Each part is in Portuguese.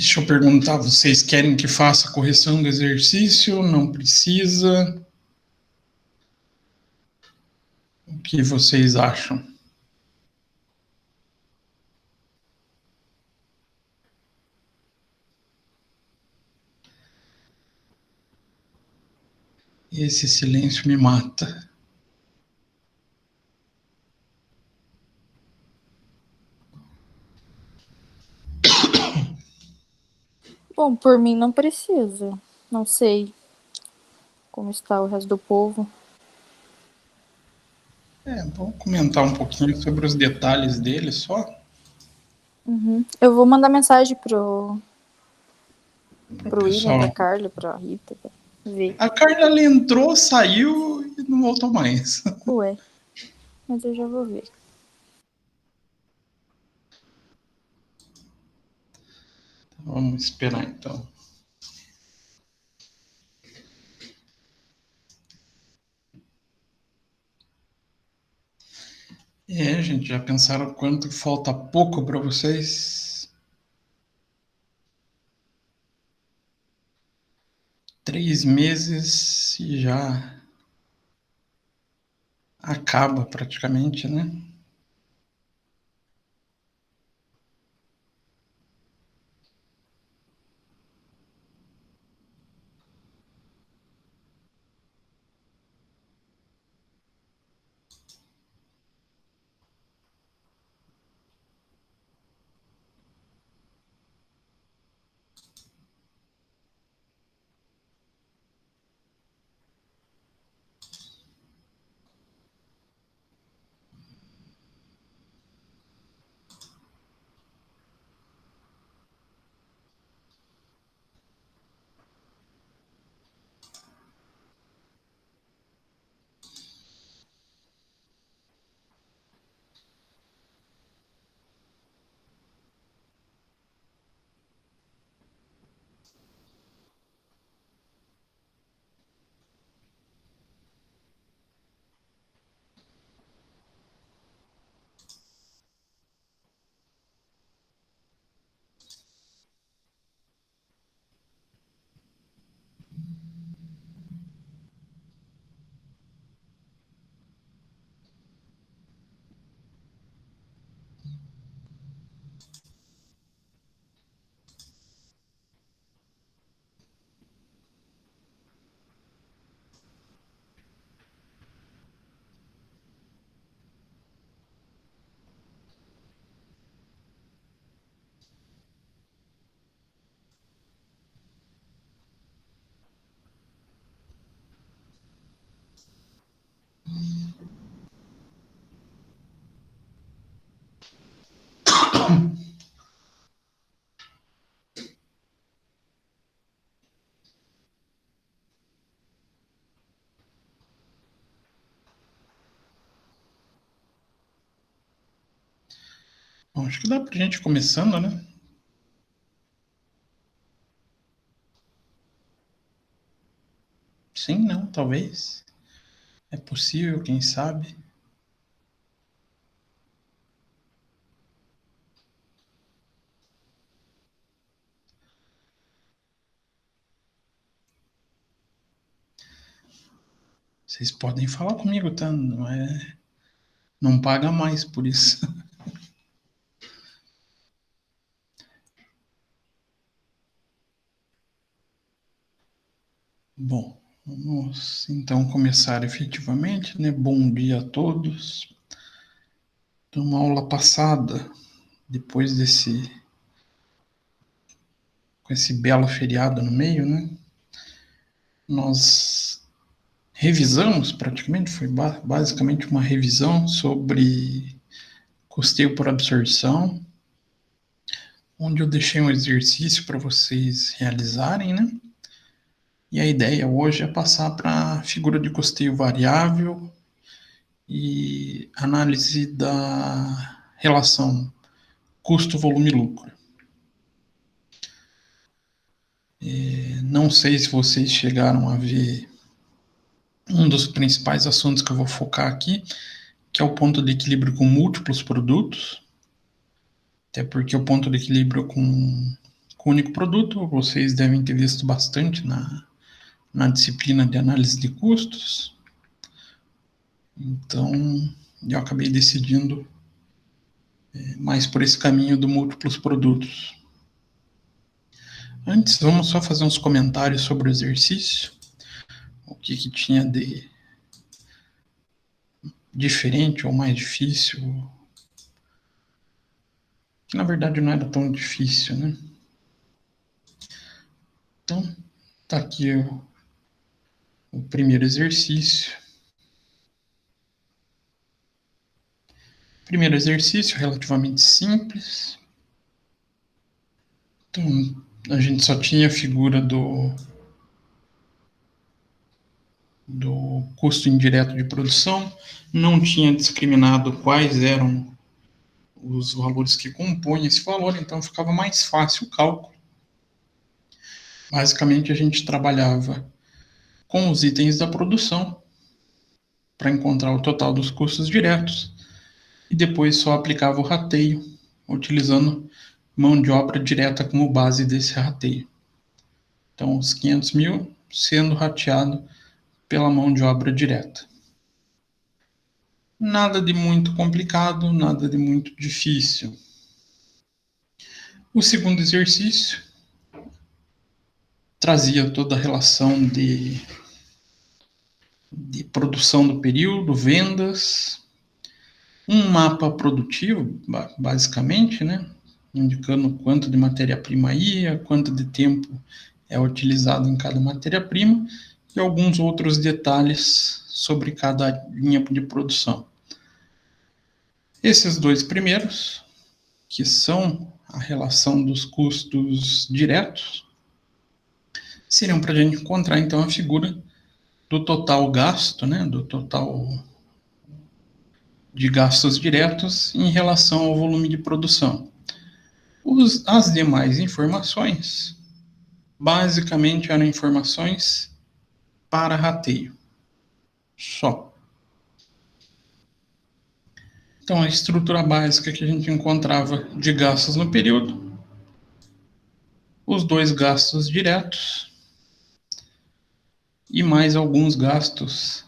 Deixa eu perguntar, vocês querem que faça a correção do exercício? Não precisa? O que vocês acham? Esse silêncio me mata. Bom, por mim não precisa. Não sei como está o resto do povo. Vou comentar um pouquinho sobre os detalhes dele só. Eu vou mandar mensagem pro William, Pessoal, pra Carla, pra Rita, pra ver. a Carla ela entrou, saiu e não voltou mais. Ué, mas eu já vou ver. Vamos esperar então. Gente, já pensaram quanto falta pouco para vocês? 3 meses e já acaba praticamente, né? Bom, acho que dá pra gente ir começando, né? Sim, não, talvez. É possível, quem sabe. Vocês podem falar comigo, tá? Não paga mais por isso. Bom, vamos então começar efetivamente, né? Bom dia a todos. Então, uma aula passada, depois com esse belo feriado no meio, né? Nós revisamos praticamente, foi basicamente uma revisão sobre custeio por absorção, onde eu deixei um exercício para vocês realizarem, né? E a ideia hoje é passar para a figura de custeio variável e análise da relação custo, volume e lucro. Não sei se vocês chegaram a ver um dos principais assuntos que eu vou focar aqui, que é o ponto de equilíbrio com múltiplos produtos, até porque o ponto de equilíbrio com com o único produto. Vocês devem ter visto bastante na disciplina de análise de custos. Então, eu acabei decidindo mais por esse caminho do múltiplos produtos. Antes, vamos só fazer uns comentários sobre o exercício. O que tinha de diferente ou mais difícil. Que na verdade não era tão difícil, né? Então, tá aqui o primeiro exercício. Primeiro exercício, relativamente simples. Então, a gente só tinha a figura do custo indireto de produção, não tinha discriminado quais eram os valores que compõem esse valor, então ficava mais fácil o cálculo. Basicamente, a gente trabalhava com os itens da produção para encontrar o total dos custos diretos e depois só aplicava o rateio, utilizando mão de obra direta como base desse rateio. Então, os 500 mil sendo rateado pela mão de obra direta. Nada de muito complicado, nada de muito difícil. O segundo exercício trazia toda a relação de produção do período, vendas, um mapa produtivo, basicamente, né? Indicando quanto de matéria-prima ia, quanto de tempo é utilizado em cada matéria-prima e alguns outros detalhes sobre cada linha de produção. Esses dois primeiros, que são a relação dos custos diretos, seriam para a gente encontrar, então, a figura do total gasto, né, do total de gastos diretos em relação ao volume de produção. As demais informações, basicamente, eram informações para rateio. Só. Então, a estrutura básica que a gente encontrava de gastos no período, os dois gastos diretos e mais alguns gastos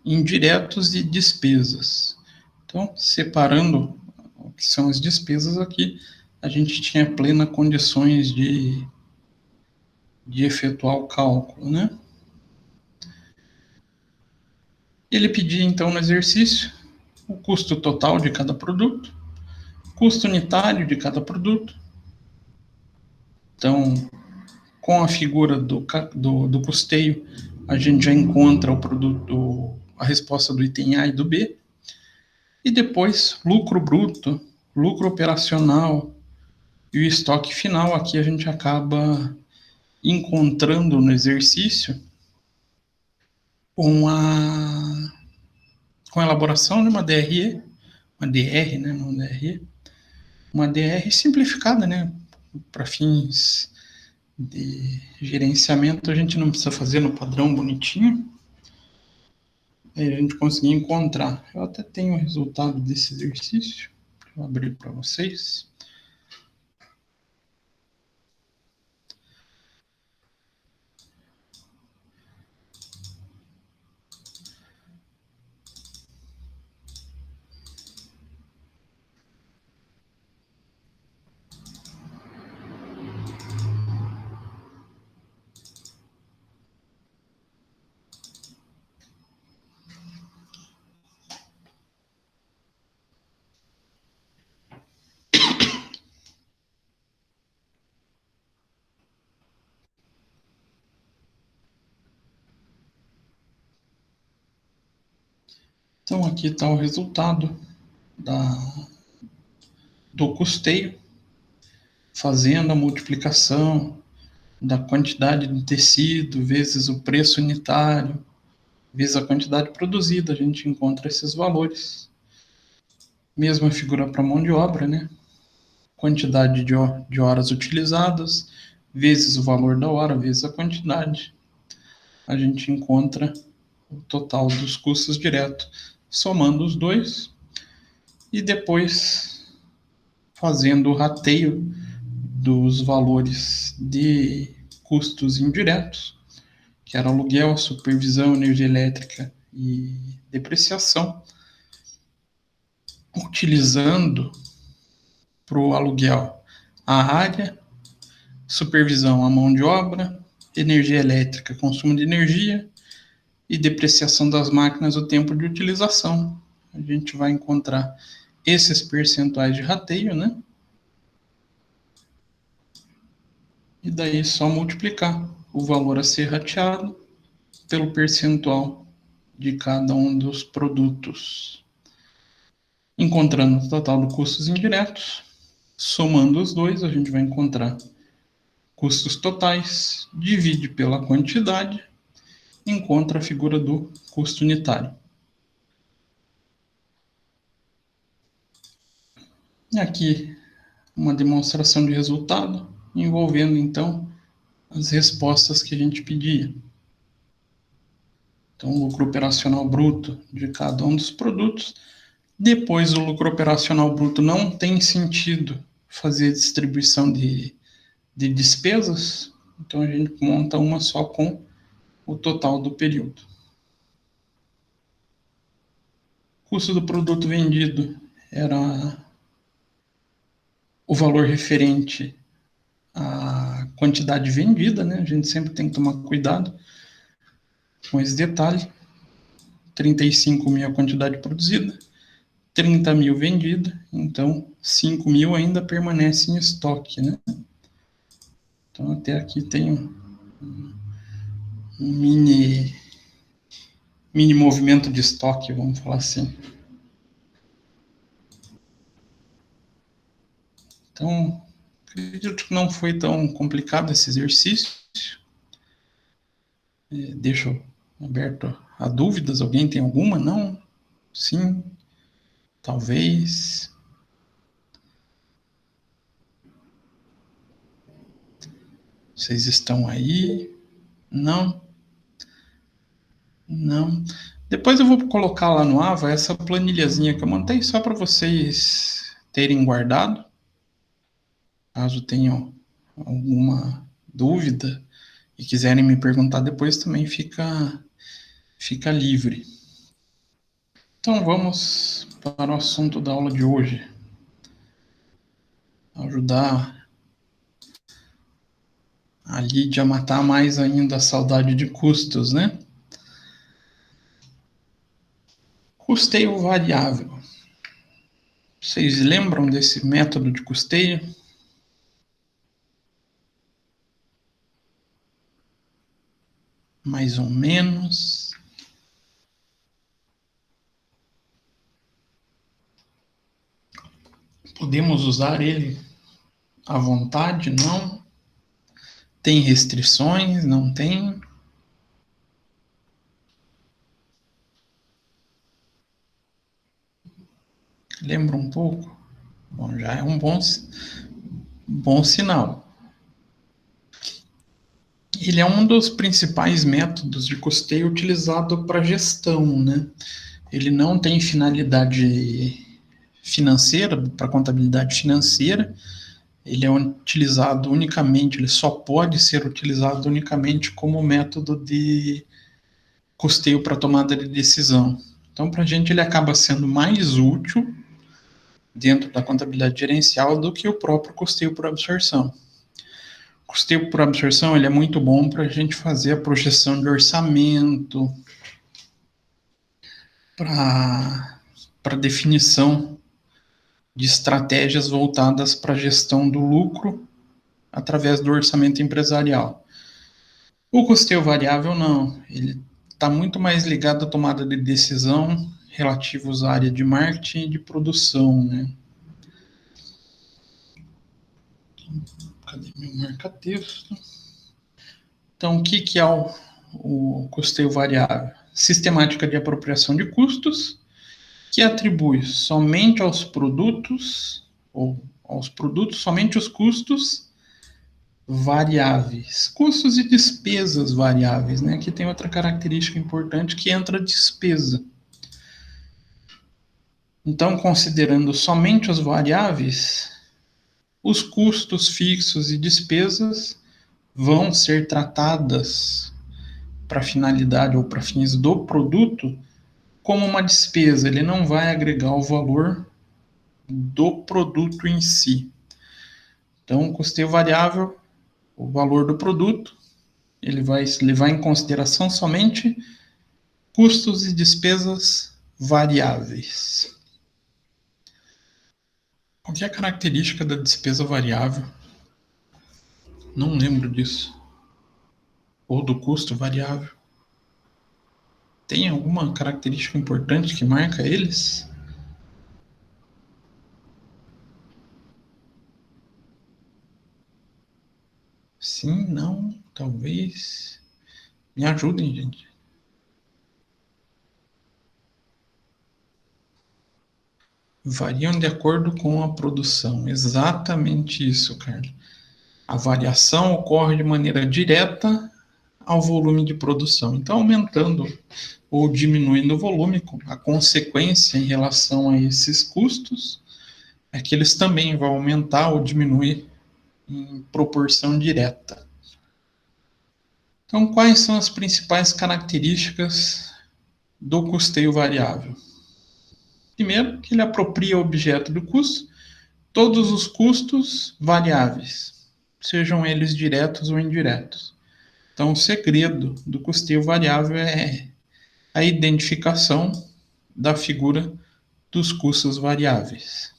indiretos e despesas. Então, separando o que são as despesas aqui, a gente tinha plena condições de efetuar o cálculo, né? Ele pedia, então, no exercício, o custo total de cada produto, custo unitário de cada produto. Então, com a figura do custeio, a gente já encontra o produto, a resposta do item A e do B. E depois, lucro bruto, lucro operacional e o estoque final. Aqui a gente acaba encontrando no exercício com a elaboração de uma DRE, uma DR, né, não DRE, uma DR simplificada, né, para fins de gerenciamento. A gente não precisa fazer no padrão bonitinho, aí a gente conseguir encontrar. Eu até tenho o resultado desse exercício, vou abrir para vocês. Então, aqui está o resultado do custeio, fazendo a multiplicação da quantidade de tecido vezes o preço unitário, vezes a quantidade produzida. A gente encontra esses valores. Mesma figura para mão de obra, né? Quantidade de horas utilizadas, vezes o valor da hora, vezes a quantidade. A gente encontra o total dos custos diretos, somando os dois, e depois fazendo o rateio dos valores de custos indiretos, que era aluguel, supervisão, energia elétrica e depreciação, utilizando para o aluguel a área, supervisão a mão de obra, energia elétrica, consumo de energia e depreciação das máquinas, o tempo de utilização. A gente vai encontrar esses percentuais de rateio, né? E daí é só multiplicar o valor a ser rateado pelo percentual de cada um dos produtos. Encontrando o total de custos indiretos, somando os dois, a gente vai encontrar custos totais, divide pela quantidade, encontra a figura do custo unitário. E aqui, uma demonstração de resultado, envolvendo, então, as respostas que a gente pedia. Então, o lucro operacional bruto de cada um dos produtos. Depois, o lucro operacional bruto não tem sentido fazer distribuição de despesas, então a gente monta uma só com o total do período. O custo do produto vendido era o valor referente à quantidade vendida, né? A gente sempre tem que tomar cuidado com esse detalhe. 35 mil a quantidade produzida, 30 mil vendida, então 5 mil ainda permanece em estoque, né? Então até aqui tem um mini movimento de estoque, vamos falar assim. Então, acredito que não foi tão complicado esse exercício. Deixo aberto a dúvidas. Alguém tem alguma? Não? Sim? Talvez? Vocês estão aí? Não? Não? Depois eu vou colocar lá no Ava essa planilhazinha que eu montei só para vocês terem guardado. Caso tenham alguma dúvida e quiserem me perguntar depois, também fica livre. Então vamos para o assunto da aula de hoje. Ajudar a Lídia a matar mais ainda a saudade de custos, né? Custeio variável. Vocês lembram desse método de custeio? Mais ou menos. Podemos usar ele à vontade? Não? Tem restrições? Não tem? Lembra um pouco? Bom, já é um bom sinal. Ele é um dos principais métodos de custeio utilizado para gestão, né? Ele não tem finalidade financeira, para contabilidade financeira. Ele é utilizado unicamente, ele só pode ser utilizado unicamente como método de custeio para tomada de decisão. Então, para a gente, ele acaba sendo mais útil dentro da contabilidade gerencial do que o próprio custeio por absorção. O custeio por absorção ele é muito bom para a gente fazer a projeção de orçamento, para definição de estratégias voltadas para a gestão do lucro através do orçamento empresarial. O custeio variável não, ele está muito mais ligado à tomada de decisão relativos à área de marketing e de produção, né? Cadê meu marca-texto? Então, o que é o custeio variável? Sistemática de apropriação de custos, que atribui somente aos produtos, somente os custos variáveis. Custos e despesas variáveis, né? Aqui tem outra característica importante que entra a despesa. Então, considerando somente os variáveis, os custos fixos e despesas vão ser tratadas para finalidade ou para fins do produto como uma despesa, ele não vai agregar o valor do produto em si. Então, o custeio variável, o valor do produto, ele vai levar em consideração somente custos e despesas variáveis. Qual que é a característica da despesa variável? Não lembro disso. Ou do custo variável. Tem alguma característica importante que marca eles? Sim, não, talvez. Me ajudem, gente. Variam de acordo com a produção. Exatamente isso, Carlos. A variação ocorre de maneira direta ao volume de produção. Então, aumentando ou diminuindo o volume, a consequência em relação a esses custos é que eles também vão aumentar ou diminuir em proporção direta. Então, quais são as principais características do custeio variável? Primeiro, que ele apropria o objeto do custo todos os custos variáveis, sejam eles diretos ou indiretos. Então, o segredo do custeio variável é a identificação da figura dos custos variáveis.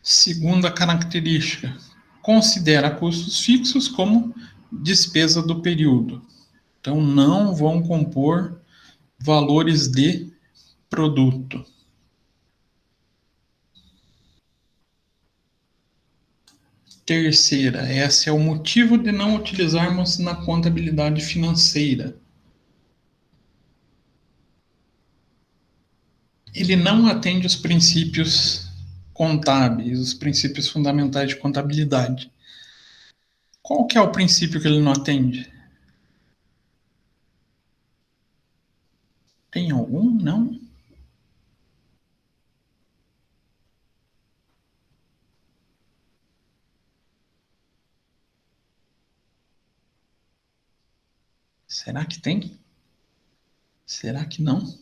Segunda característica, considera custos fixos como despesa do período. Então, não vão compor valores de produto. Terceira, esse é o motivo de não utilizarmos na contabilidade financeira. Ele não atende os princípios contábeis, os princípios fundamentais de contabilidade. Qual que é o princípio que ele não atende? Tem algum? Não? Será que tem? Será que não?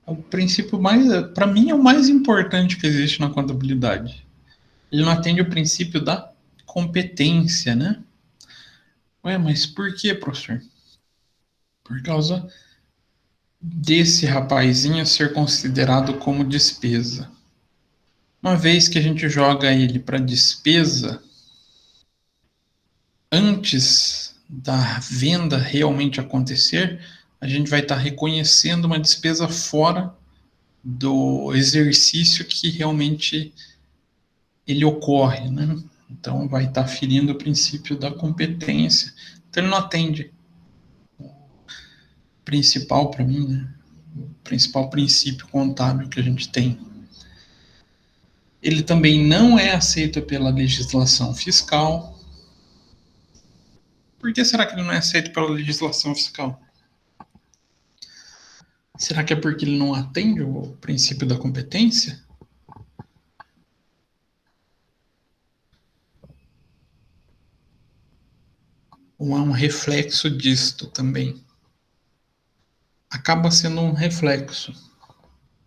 O princípio mais, para mim, é o mais importante que existe na contabilidade. Ele não atende o princípio da competência, né? Ué, mas por que, professor? Por causa desse rapazinho ser considerado como despesa. Uma vez que a gente joga ele para despesa, antes da venda realmente acontecer, a gente vai estar reconhecendo uma despesa fora do exercício que realmente ele ocorre, né? Então vai estar ferindo o princípio da competência. Então ele não atende. O principal para mim, né? O principal princípio contábil que a gente tem. Ele também não é aceito pela legislação fiscal. Por que será que ele não é aceito pela legislação fiscal? Será que é porque ele não atende o princípio da competência? Ou é um reflexo disto também? Acaba sendo um reflexo.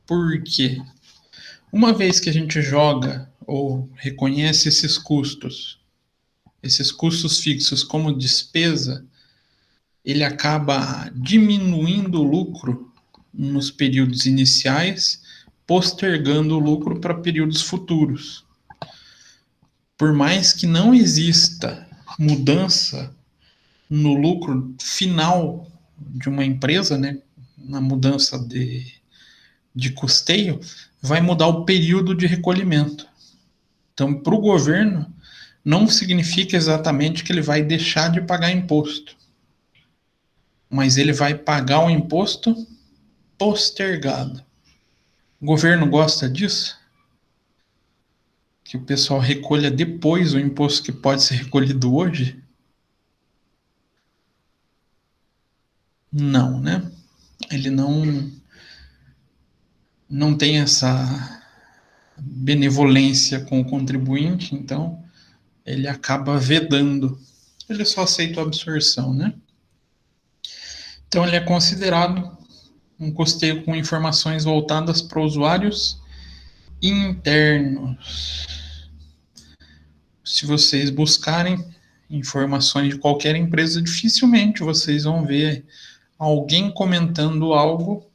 Por quê? Uma vez que a gente joga ou reconhece esses custos fixos como despesa, ele acaba diminuindo o lucro nos períodos iniciais, postergando o lucro para períodos futuros. Por mais que não exista mudança no lucro final de uma empresa, né, na mudança de custeio, vai mudar o período de recolhimento. Então, para o governo, não significa exatamente que ele vai deixar de pagar imposto, mas ele vai pagar o imposto postergado. O governo gosta disso? Que o pessoal recolha depois o imposto que pode ser recolhido hoje? Não, né? Ele não tem essa benevolência com o contribuinte, então ele acaba vedando. Ele só aceita a absorção, né? Então ele é considerado um custeio com informações voltadas para usuários internos. Se vocês buscarem informações de qualquer empresa, dificilmente vocês vão ver alguém comentando algo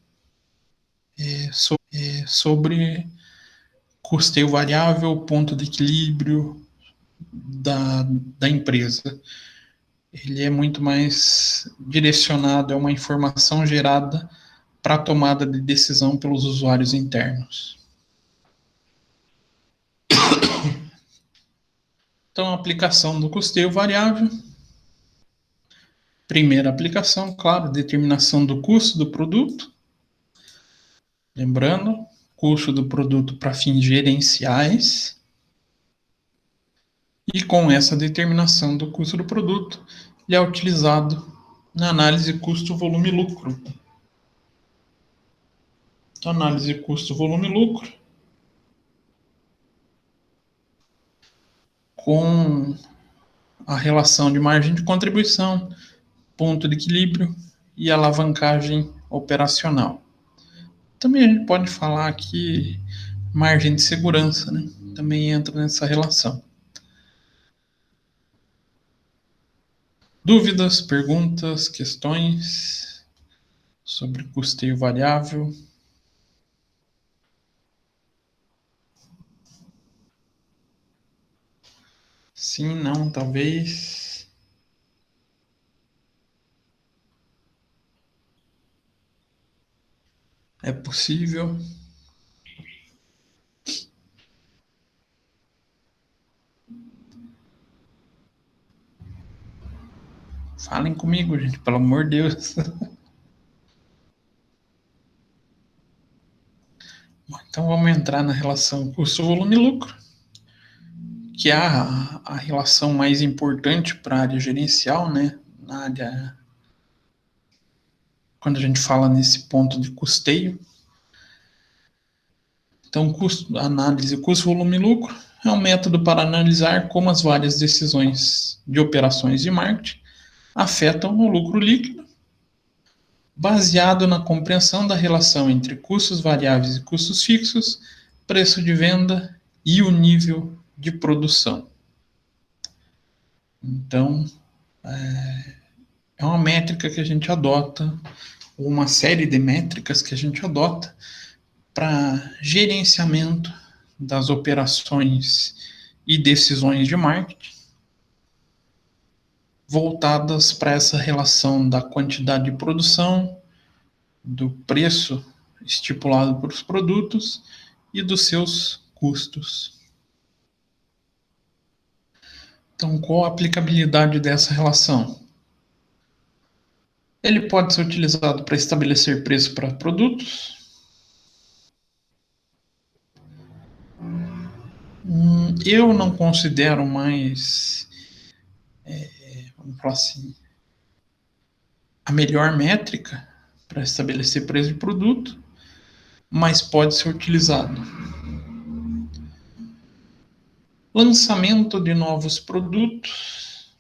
sobre custeio variável, ponto de equilíbrio da empresa. Ele é muito mais direcionado a uma informação gerada para a tomada de decisão pelos usuários internos. Então, a aplicação do custeio variável. Primeira aplicação, claro, determinação do custo do produto. Lembrando, custo do produto para fins gerenciais. E com essa determinação do custo do produto, ele é utilizado na análise custo-volume-lucro. Então, análise custo-volume-lucro com a relação de margem de contribuição, ponto de equilíbrio e alavancagem operacional. Também a gente pode falar aqui margem de segurança, né? Também entra nessa relação. Dúvidas, perguntas, questões sobre custeio variável? Sim, não, talvez. É possível. Falem comigo, gente, pelo amor de Deus. Bom, então vamos entrar na relação custo-volume-lucro, que é a relação mais importante para a área gerencial, né? Na área, quando a gente fala nesse ponto de custeio. Então, análise custo-volume-lucro é um método para analisar como as várias decisões de operações de marketing afetam o lucro líquido, baseado na compreensão da relação entre custos variáveis e custos fixos, preço de venda e o nível de produção. Então, é uma métrica que a gente adota, ou uma série de métricas que a gente adota para gerenciamento das operações e decisões de marketing, voltadas para essa relação da quantidade de produção, do preço estipulado por os produtos e dos seus custos. Então, qual a aplicabilidade dessa relação? Ele pode ser utilizado para estabelecer preço para produtos. Eu não considero mais, vamos falar assim, a melhor métrica para estabelecer preço de produto, mas pode ser utilizado. Lançamento de novos produtos.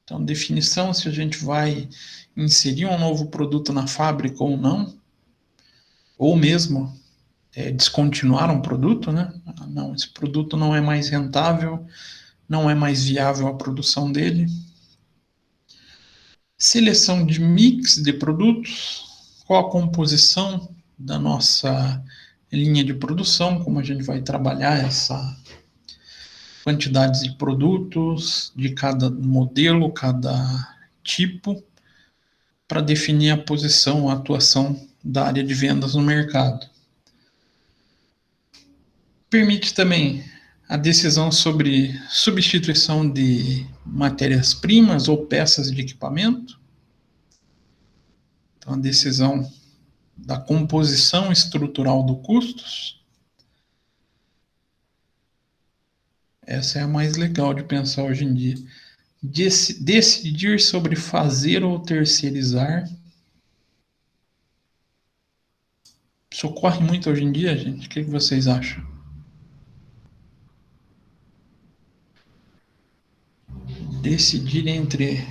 Então, definição se a gente vai inserir um novo produto na fábrica ou não, ou mesmo descontinuar um produto, né? Não, esse produto não é mais rentável, não é mais viável a produção dele. Seleção de mix de produtos, qual a composição da nossa linha de produção, como a gente vai trabalhar essa quantidade de produtos de cada modelo, cada tipo, para definir a posição, a atuação da área de vendas no mercado. Permite também a decisão sobre substituição de matérias-primas ou peças de equipamento. Então, a decisão da composição estrutural do custos. Essa é a mais legal de pensar hoje em dia. Decidir sobre fazer ou terceirizar. Isso ocorre muito hoje em dia, gente. O que vocês acham? Decidir entre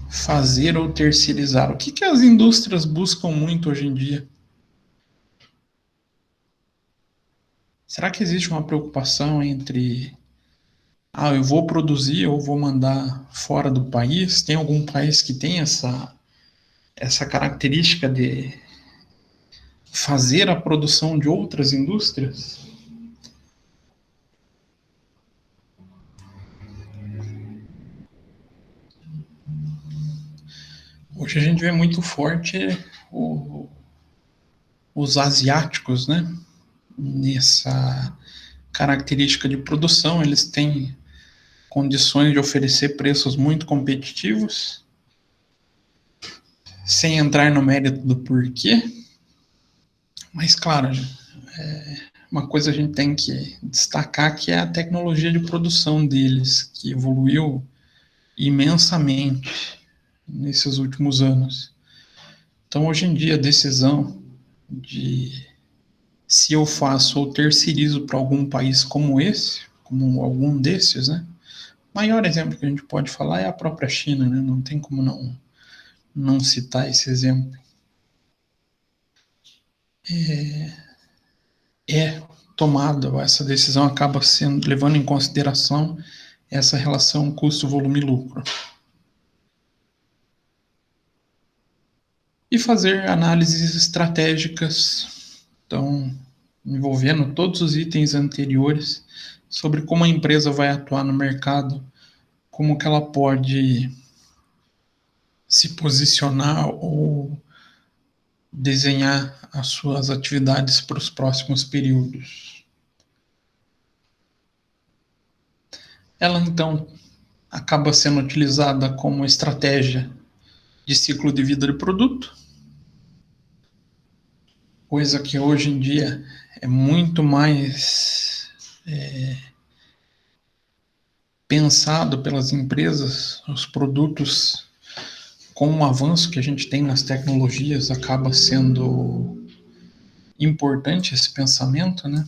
fazer ou terceirizar. O que as indústrias buscam muito hoje em dia? Será que existe uma preocupação entre eu vou produzir ou vou mandar fora do país? Tem algum país que tem essa característica de fazer a produção de outras indústrias? Hoje a gente vê muito forte os asiáticos, né? Nessa característica de produção, eles têm condições de oferecer preços muito competitivos, sem entrar no mérito do porquê. Mas, claro, uma coisa a gente tem que destacar que é a tecnologia de produção deles, que evoluiu imensamente nesses últimos anos. Então, hoje em dia, a decisão de se eu faço ou terceirizo para algum país como esse, como algum desses, né? O maior exemplo que a gente pode falar é a própria China, né? Não tem como não citar esse exemplo. Tomada, essa decisão acaba sendo levando em consideração essa relação custo-volume-lucro. E fazer análises estratégicas, então, envolvendo todos os itens anteriores, sobre como a empresa vai atuar no mercado, como que ela pode se posicionar ou desenhar as suas atividades para os próximos períodos. Ela, então, acaba sendo utilizada como estratégia de ciclo de vida de produto, coisa que hoje em dia é muito mais pensado pelas empresas. Os produtos, com o avanço que a gente tem nas tecnologias, acaba sendo importante esse pensamento, né?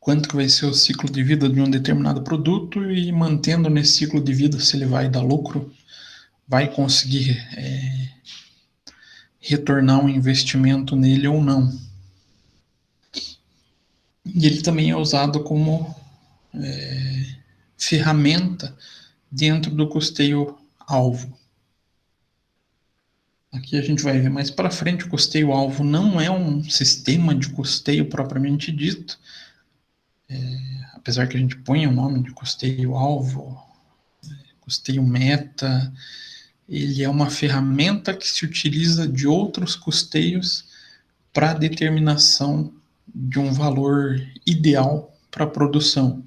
Quanto que vai ser o ciclo de vida de um determinado produto e mantendo nesse ciclo de vida, se ele vai dar lucro, vai conseguir retornar um investimento nele ou não. E ele também é usado como ferramenta dentro do custeio-alvo. Aqui a gente vai ver mais para frente, o custeio-alvo não é um sistema de custeio propriamente dito, apesar que a gente põe o nome de custeio-alvo, custeio-meta, ele é uma ferramenta que se utiliza de outros custeios para a determinação de um valor ideal para a produção.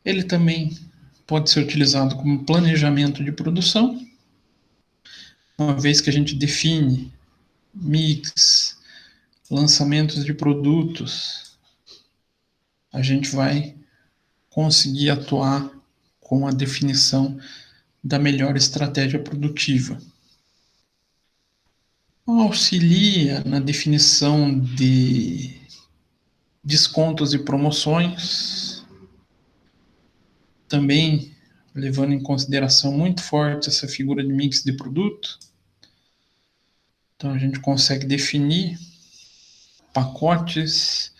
Ele também pode ser utilizado como planejamento de produção, uma vez que a gente define mix, lançamentos de produtos, a gente vai conseguir atuar com a definição da melhor estratégia produtiva. Auxilia na definição de descontos e promoções, também levando em consideração muito forte essa figura de mix de produto. Então a gente consegue definir pacotes,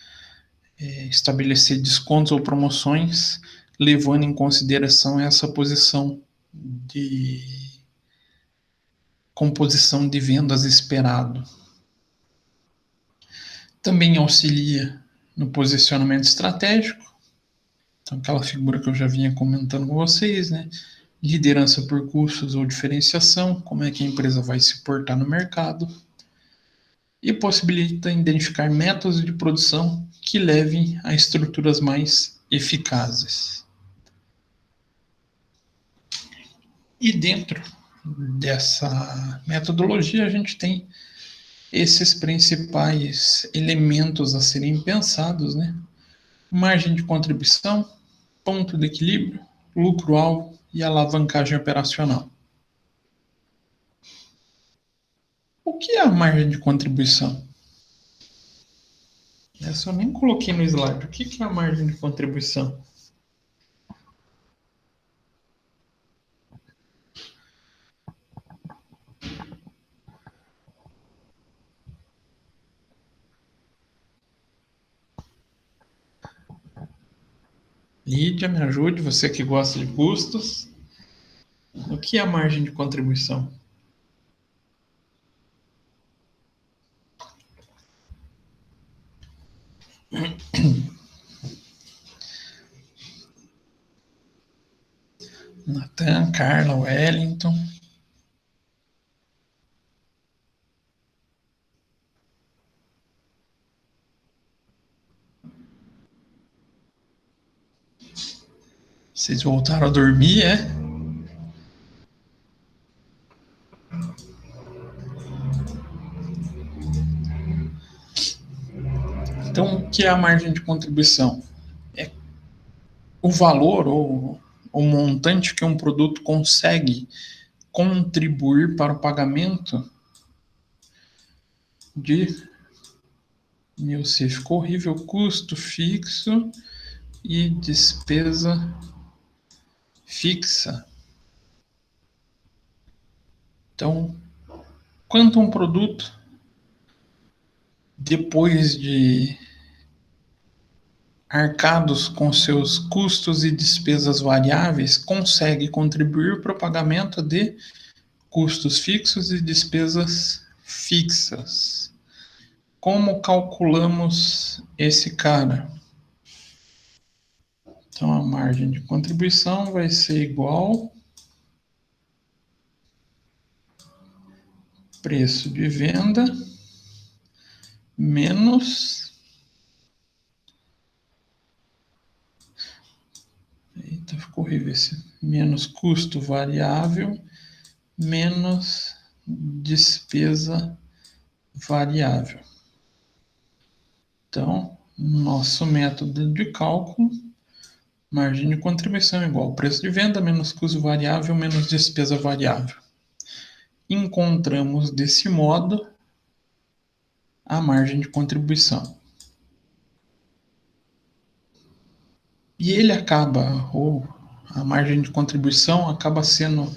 estabelecer descontos ou promoções, levando em consideração essa posição de composição de vendas esperado. Também auxilia no posicionamento estratégico, então aquela figura que eu já vinha comentando com vocês, né? Liderança por custos ou diferenciação, como é que a empresa vai se portar no mercado, e possibilita identificar métodos de produção que levem a estruturas mais eficazes. E dentro dessa metodologia a gente tem esses principais elementos a serem pensados, né? margem de contribuição, ponto de equilíbrio, lucro-alvo e alavancagem operacional. O que é a margem de contribuição? Essa eu nem coloquei no slide. O que é a margem de contribuição? Lídia, me ajude, você que gosta de custos. O que é a margem de contribuição? Natan, Carla, Wellington. Vocês voltaram a dormir, é? Então, o que é a margem de contribuição? É o valor ou o montante que um produto consegue contribuir para o pagamento de, meu, se ficou horrível, custo fixo e despesa fixa. Então, quanto um produto, depois de arcados com seus custos e despesas variáveis, consegue contribuir para o pagamento de custos fixos e despesas fixas. Como calculamos esse cara? Então, a margem de contribuição vai ser igual preço de venda menos... Eita, ficou horrível esse. Menos custo variável menos despesa variável. Então, nosso método de cálculo, margem de contribuição é igual preço de venda menos custo variável menos despesa variável. Encontramos desse modo a margem de contribuição. E ele acaba, ou a margem de contribuição acaba sendo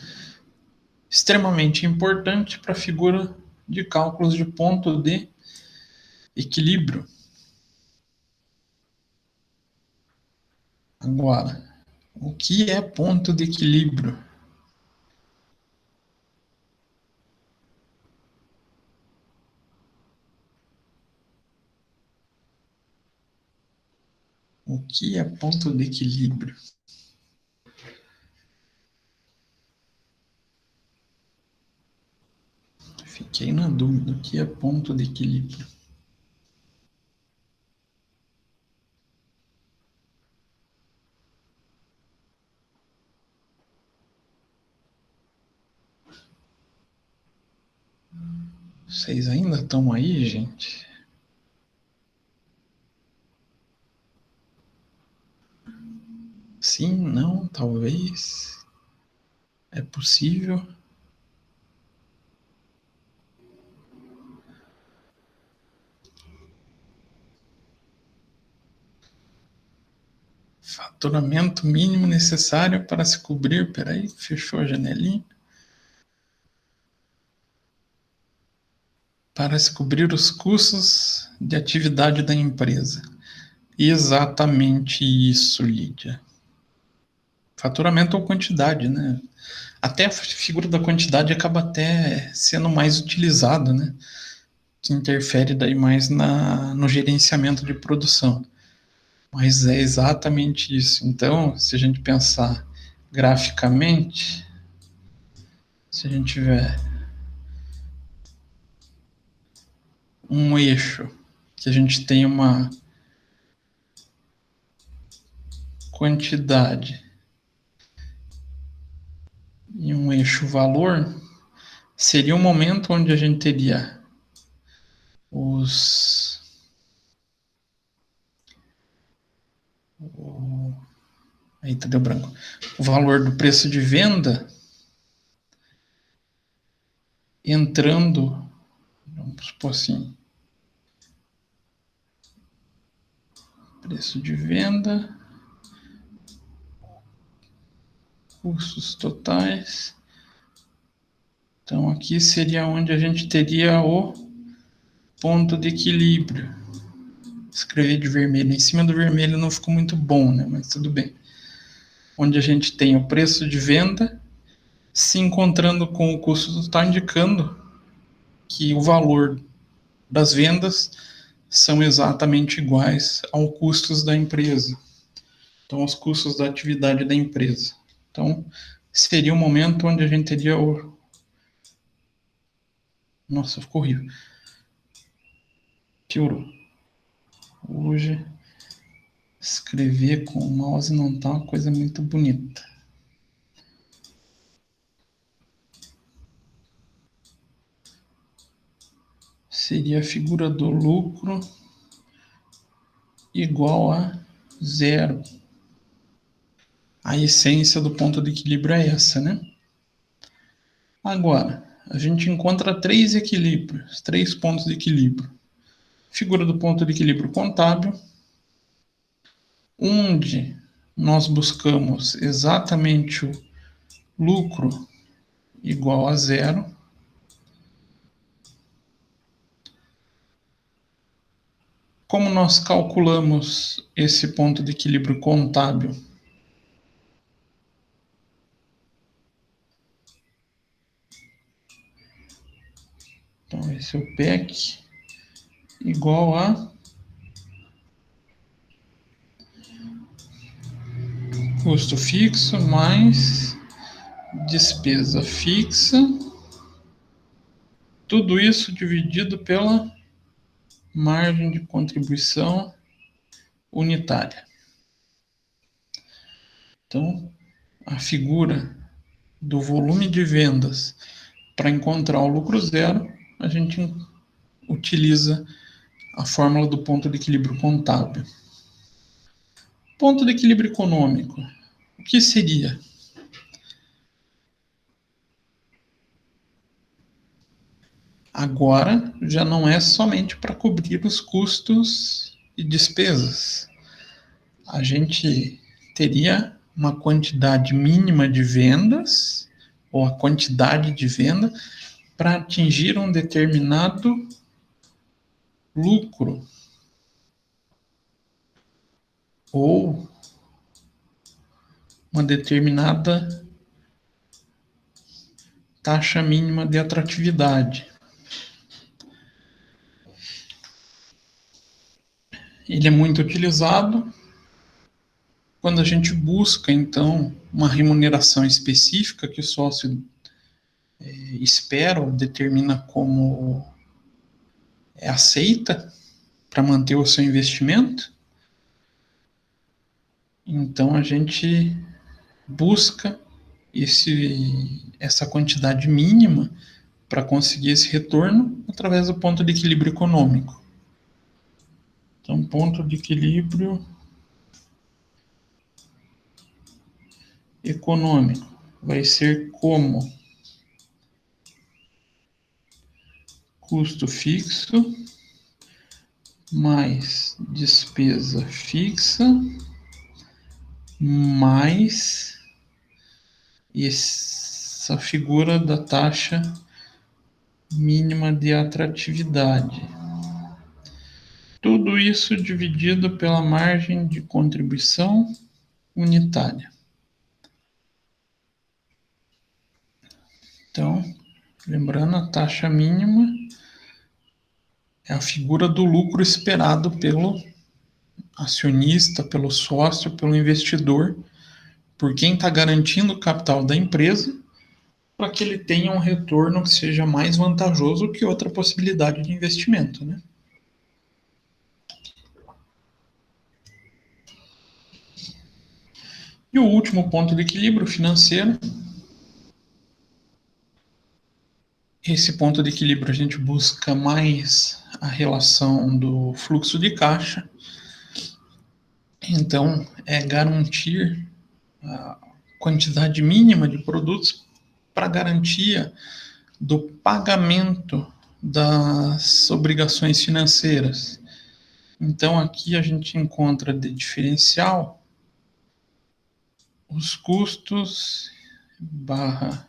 extremamente importante para a figura de cálculos de ponto de equilíbrio. Agora, o que é ponto de equilíbrio? O que é ponto de equilíbrio? Fiquei na dúvida, o que é ponto de equilíbrio? Vocês ainda estão aí, gente? Sim, não, talvez. É possível. Faturamento mínimo necessário para se cobrir. Peraí, fechou a janelinha. Para se cobrir os custos de atividade da empresa. Exatamente isso, Lídia. Faturamento ou quantidade, né? Até a figura da quantidade acaba até sendo mais utilizado, né? Que interfere daí mais no gerenciamento de produção. Mas é exatamente isso. Então, se a gente pensar graficamente, se a gente tiver um eixo que a gente tem uma quantidade e um eixo valor, seria um momento onde a gente teria os Eita, deu branco. O valor do preço de venda entrando, vamos supor assim, preço de venda, custos totais. Então, aqui seria onde a gente teria o ponto de equilíbrio. Escrever de vermelho em cima do vermelho não ficou muito bom, né? Mas tudo bem. Onde a gente tem o preço de venda se encontrando com o custo total, indicando que o valor das vendas são exatamente iguais aos custos da empresa. Então, os custos da atividade da empresa. Então, seria o momento onde a gente teria o... Nossa, ficou horrível. Piorou. Hoje, escrever com o mouse não tá uma coisa muito bonita. Seria a figura do lucro igual a zero. A essência do ponto de equilíbrio é essa, né? Agora, a gente encontra três equilíbrios, três pontos de equilíbrio. Figura do ponto de equilíbrio contábil, onde nós buscamos exatamente o lucro igual a zero. Como nós calculamos esse ponto de equilíbrio contábil? Então, esse é o PEC igual a custo fixo mais despesa fixa, tudo isso dividido pela margem de contribuição unitária. Então, a figura do volume de vendas para encontrar o lucro zero, a gente utiliza a fórmula do ponto de equilíbrio contábil. Ponto de equilíbrio econômico. O que seria? Agora já não é somente para cobrir os custos e despesas. A gente teria uma quantidade mínima de vendas, ou a quantidade de venda, para atingir um determinado lucro, ou uma determinada taxa mínima de atratividade. Ele é muito utilizado quando a gente busca, então, uma remuneração específica que o sócio espera ou determina como é aceita para manter o seu investimento. Então, a gente busca essa quantidade mínima para conseguir esse retorno através do ponto de equilíbrio econômico. Então, ponto de equilíbrio econômico vai ser como custo fixo mais despesa fixa mais essa figura da taxa mínima de atratividade. Tudo isso dividido pela margem de contribuição unitária. Então, lembrando, a taxa mínima é a figura do lucro esperado pelo acionista, pelo sócio, pelo investidor, por quem está garantindo o capital da empresa, para que ele tenha um retorno que seja mais vantajoso que outra possibilidade de investimento, né? E o último ponto de equilíbrio financeiro. Esse ponto de equilíbrio a gente busca mais a relação do fluxo de caixa Então, é garantir a quantidade mínima de produtos para garantia do pagamento das obrigações financeiras. Então, aqui a gente encontra de diferencial os custos barra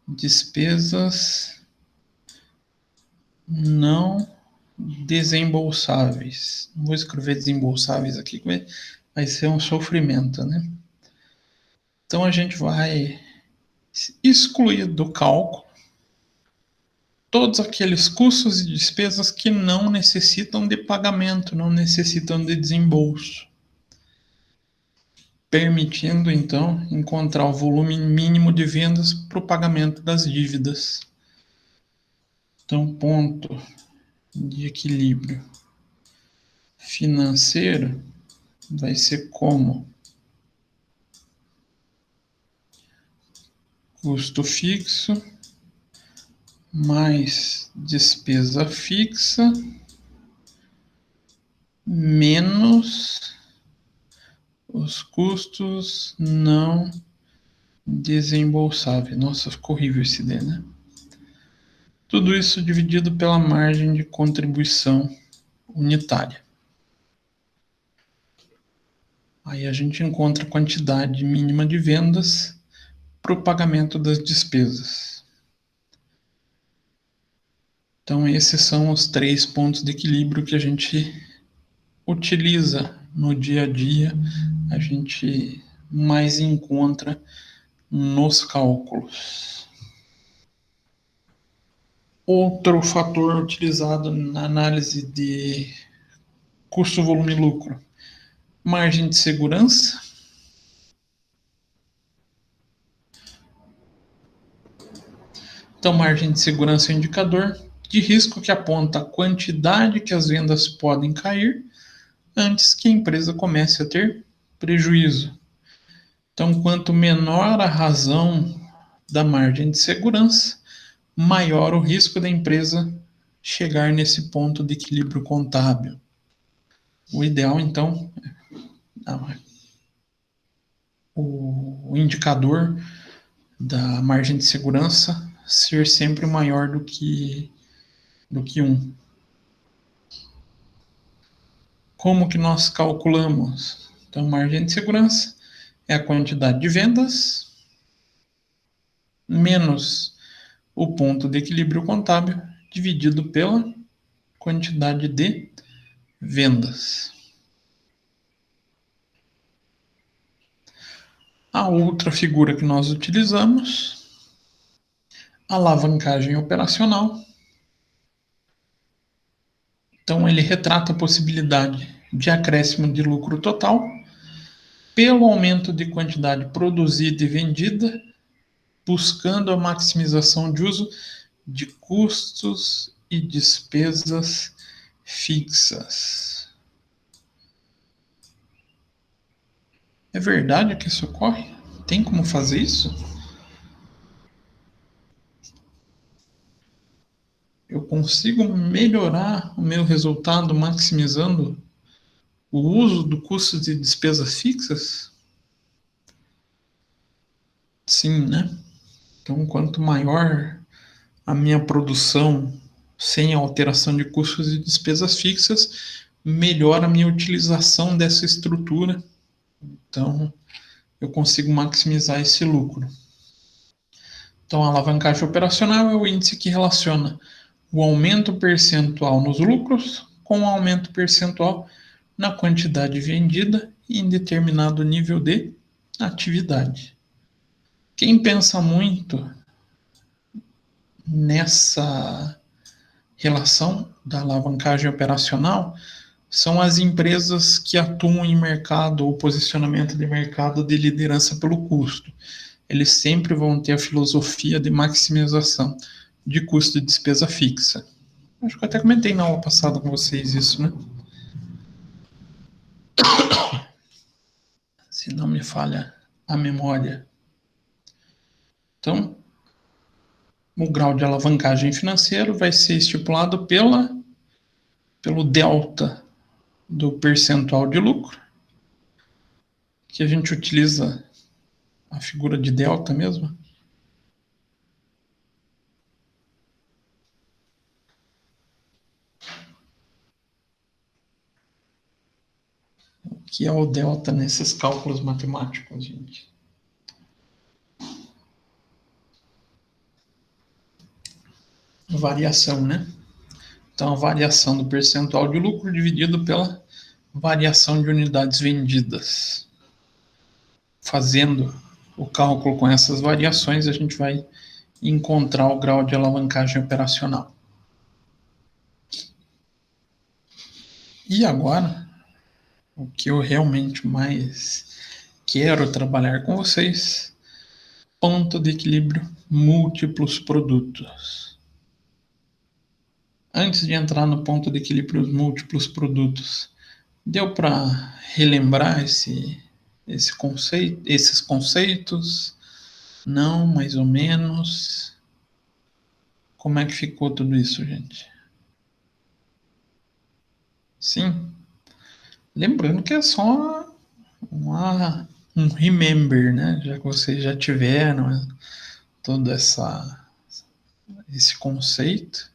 despesas não desembolsáveis. Não vou escrever desembolsáveis aqui, que vai ser um sofrimento, né? Então, a gente vai excluir do cálculo todos aqueles custos e despesas que não necessitam de pagamento, não necessitam de desembolso, permitindo então encontrar o volume mínimo de vendas para o pagamento das dívidas. Então, ponto de equilíbrio financeiro vai ser como custo fixo mais despesa fixa menos os custos não desembolsáveis. Nossa, ficou horrível esse D, né? Tudo isso dividido pela margem de contribuição unitária. Aí a gente encontra a quantidade mínima de vendas para o pagamento das despesas. Então, esses são os 3 pontos de equilíbrio que a gente utiliza no dia a dia, a gente mais encontra nos cálculos. Outro fator utilizado na análise de custo, volume e lucro, margem de segurança. Então, margem de segurança é um indicador de risco que aponta a quantidade que as vendas podem cair antes que a empresa comece a ter prejuízo. Então, quanto menor a razão da margem de segurança, maior o risco da empresa chegar nesse ponto de equilíbrio contábil. O ideal, então, o indicador da margem de segurança ser sempre maior do que 1. Como que nós calculamos? Então, margem de segurança é a quantidade de vendas menos o ponto de equilíbrio contábil dividido pela quantidade de vendas. A outra figura que nós utilizamos, alavancagem operacional. Então, ele retrata a possibilidade de acréscimo de lucro total pelo aumento de quantidade produzida e vendida, buscando a maximização de uso de custos e despesas fixas. É verdade que isso ocorre? Tem como fazer isso? Eu consigo melhorar o meu resultado maximizando o uso do custo de despesas fixas? Sim, né? Então, quanto maior a minha produção sem alteração de custos e despesas fixas, melhor a minha utilização dessa estrutura. Então, eu consigo maximizar esse lucro. Então, a alavancagem operacional é o índice que relaciona o aumento percentual nos lucros com o aumento percentual na quantidade vendida em determinado nível de atividade. Quem pensa muito nessa relação da alavancagem operacional são as empresas que atuam em mercado ou posicionamento de mercado de liderança pelo custo. Eles sempre vão ter a filosofia de maximização de custo e despesa fixa. Acho que eu até comentei na aula passada com vocês isso, né? Se não me falha a memória. Então, o grau de alavancagem financeiro vai ser estipulado pelo delta do percentual de lucro que a gente utiliza a figura de delta mesmo. O que é o delta nesses cálculos matemáticos, gente? Variação, né? Então, a variação do percentual de lucro dividido pela variação de unidades vendidas. Fazendo o cálculo com essas variações, a gente vai encontrar o grau de alavancagem operacional. E agora, o que eu realmente mais quero trabalhar com vocês, ponto de equilíbrio, múltiplos produtos. Antes de entrar no ponto de equilíbrio, múltiplos produtos, deu para relembrar esses conceitos? Não, mais ou menos. Como é que ficou tudo isso, gente? Sim. Lembrando que é só um remember, né? Já que vocês já tiveram todo esse conceito.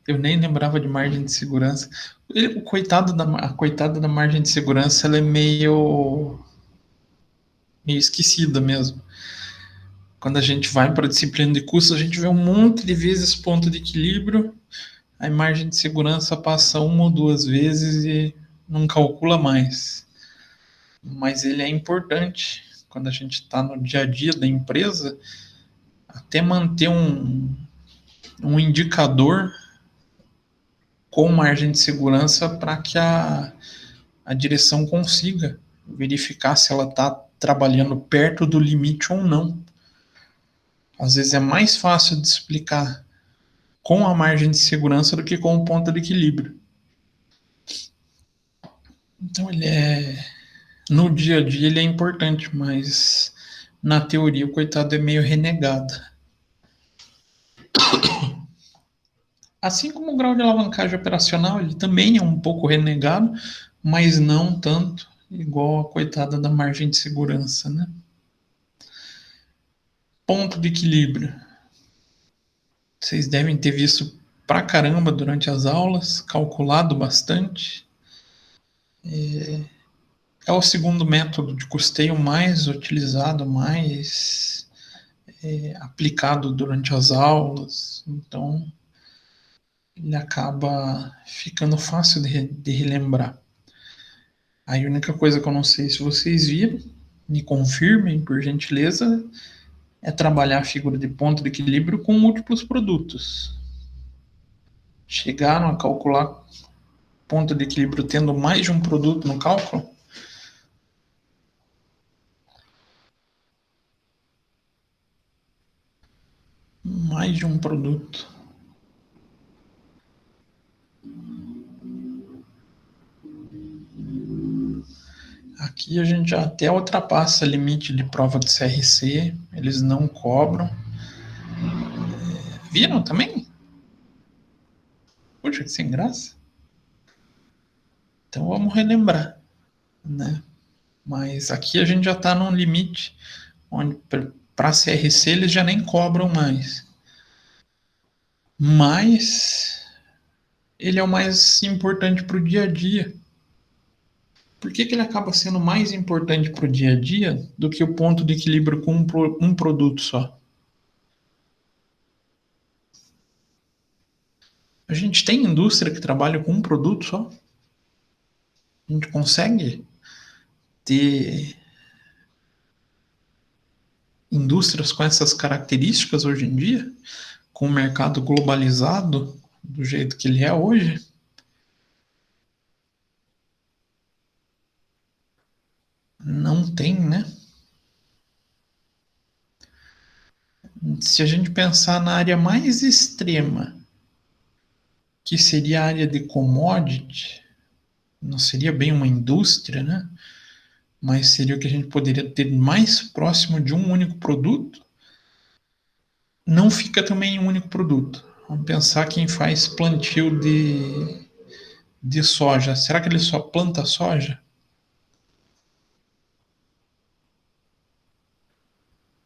Eu nem lembrava de margem de segurança. A coitada da margem de segurança, ela é meio esquecida mesmo. Quando a gente vai para a disciplina de custos, a gente vê um monte de vezes ponto de equilíbrio, a margem de segurança passa uma ou duas vezes e não calcula mais. Mas ele é importante quando a gente está no dia a dia da empresa, até manter um indicador com margem de segurança para que a direção consiga verificar se ela está trabalhando perto do limite ou não. Às vezes é mais fácil de explicar com a margem de segurança do que com o ponto de equilíbrio. Então no dia a dia ele é importante, mas na teoria o coitado é meio renegado. Assim como o grau de alavancagem operacional, ele também é um pouco renegado, mas não tanto igual a coitada da margem de segurança, né? Ponto de equilíbrio. Vocês devem ter visto pra caramba durante as aulas, calculado bastante. É o segundo método de custeio mais utilizado, mais aplicado durante as aulas. Então, ele acaba ficando fácil de relembrar. A única coisa que eu não sei se vocês viram, me confirmem, por gentileza, é trabalhar a figura de ponto de equilíbrio com múltiplos produtos. Chegaram a calcular ponto de equilíbrio tendo mais de um produto no cálculo? Mais de um produto. Aqui a gente já até ultrapassa limite de prova de CRC, eles não cobram. Viram também? Poxa, que sem graça. Então vamos relembrar, né? Mas aqui a gente já está num limite onde para CRC eles já nem cobram mais. Mas ele é o mais importante para o dia a dia. Por que ele acaba sendo mais importante para o dia a dia do que o ponto de equilíbrio com um produto só? A gente tem indústria que trabalha com um produto só? A gente consegue ter indústrias com essas características hoje em dia? Com o mercado globalizado do jeito que ele é hoje? Não tem, né? Se a gente pensar na área mais extrema, que seria a área de commodity, não seria bem uma indústria, né? Mas seria o que a gente poderia ter mais próximo de um único produto, não fica também em um único produto. Vamos pensar quem faz plantio de soja. Será que ele só planta soja?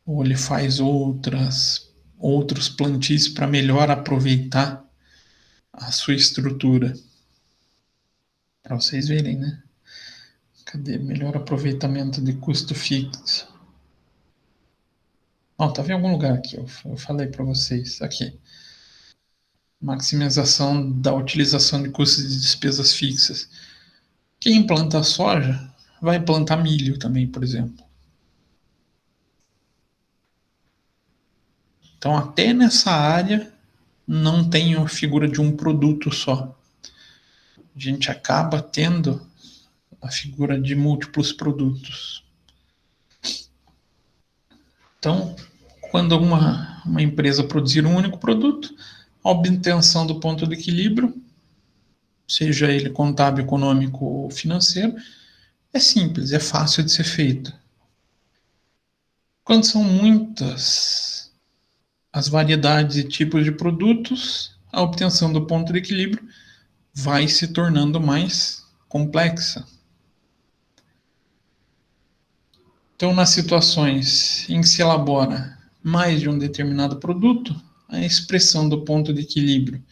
ou ele faz outros plantios para melhor aproveitar a sua estrutura. Para vocês verem, né? Cadê? Melhor aproveitamento de custo fixo. Ó, estava em algum lugar aqui, eu falei para vocês. Aqui. Maximização da utilização de custos de despesas fixas. Quem planta soja vai plantar milho também, por exemplo. Então, até nessa área, não tem a figura de um produto só. A gente acaba tendo a figura de múltiplos produtos. Então, quando uma empresa produzir um único produto, a obtenção do ponto de equilíbrio, seja ele contábil, econômico ou financeiro, é simples, é fácil de ser feito. Quando são muitas as variedades e tipos de produtos, a obtenção do ponto de equilíbrio vai se tornando mais complexa. Então, nas situações em que se elabora mais de um determinado produto, a expressão do ponto de equilíbrio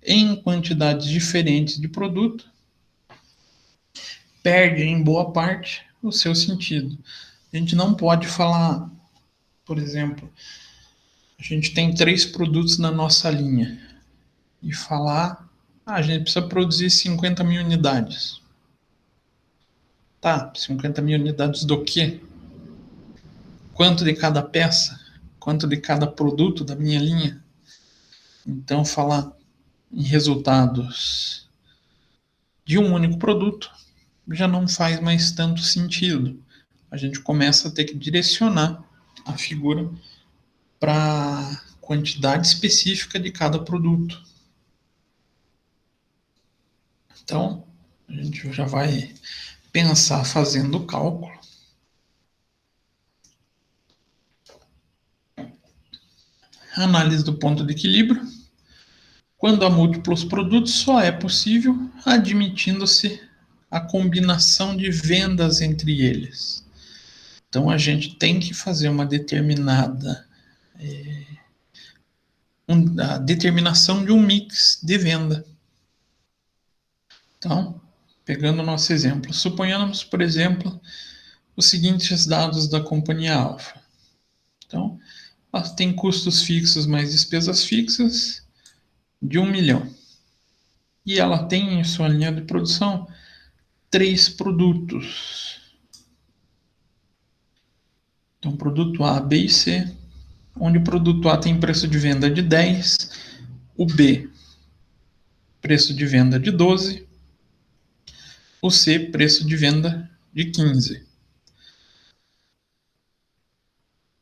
em quantidades diferentes de produto perde, em boa parte, o seu sentido. A gente não pode falar, por exemplo, a gente tem 3 produtos na nossa linha e falar, a gente precisa produzir 50 mil unidades. Tá, 50 mil unidades do quê? Quanto de cada peça? Quanto de cada produto da minha linha? Então, falar em resultados de um único produto já não faz mais tanto sentido. A gente começa a ter que direcionar a figura para a quantidade específica de cada produto. Então, a gente já vai pensar fazendo o cálculo. Análise do ponto de equilíbrio. Quando há múltiplos produtos, só é possível admitindo-se a combinação de vendas entre eles. Então, a gente tem que fazer uma determinada a determinação de um mix de venda. Então, pegando o nosso exemplo, suponhamos, por exemplo, os seguintes dados da companhia Alfa. Então, ela tem custos fixos mais despesas fixas de 1 milhão. E ela tem em sua linha de produção 3 produtos. Então, produto A, B e C, onde o produto A tem preço de venda de 10, o B, preço de venda de 12, o C, preço de venda de 15.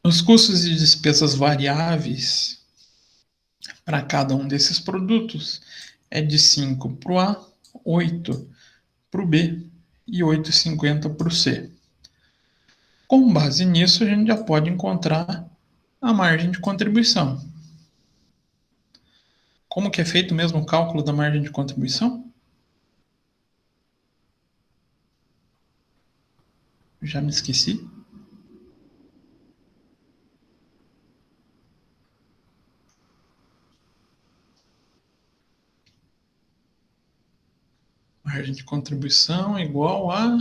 Os custos de despesas variáveis para cada um desses produtos é de 5 para o A, 8 para o B e 8,50 para o C. Com base nisso, a gente já pode encontrar a margem de contribuição. Como que é feito mesmo o cálculo da margem de contribuição? Já me esqueci. Margem de contribuição é igual a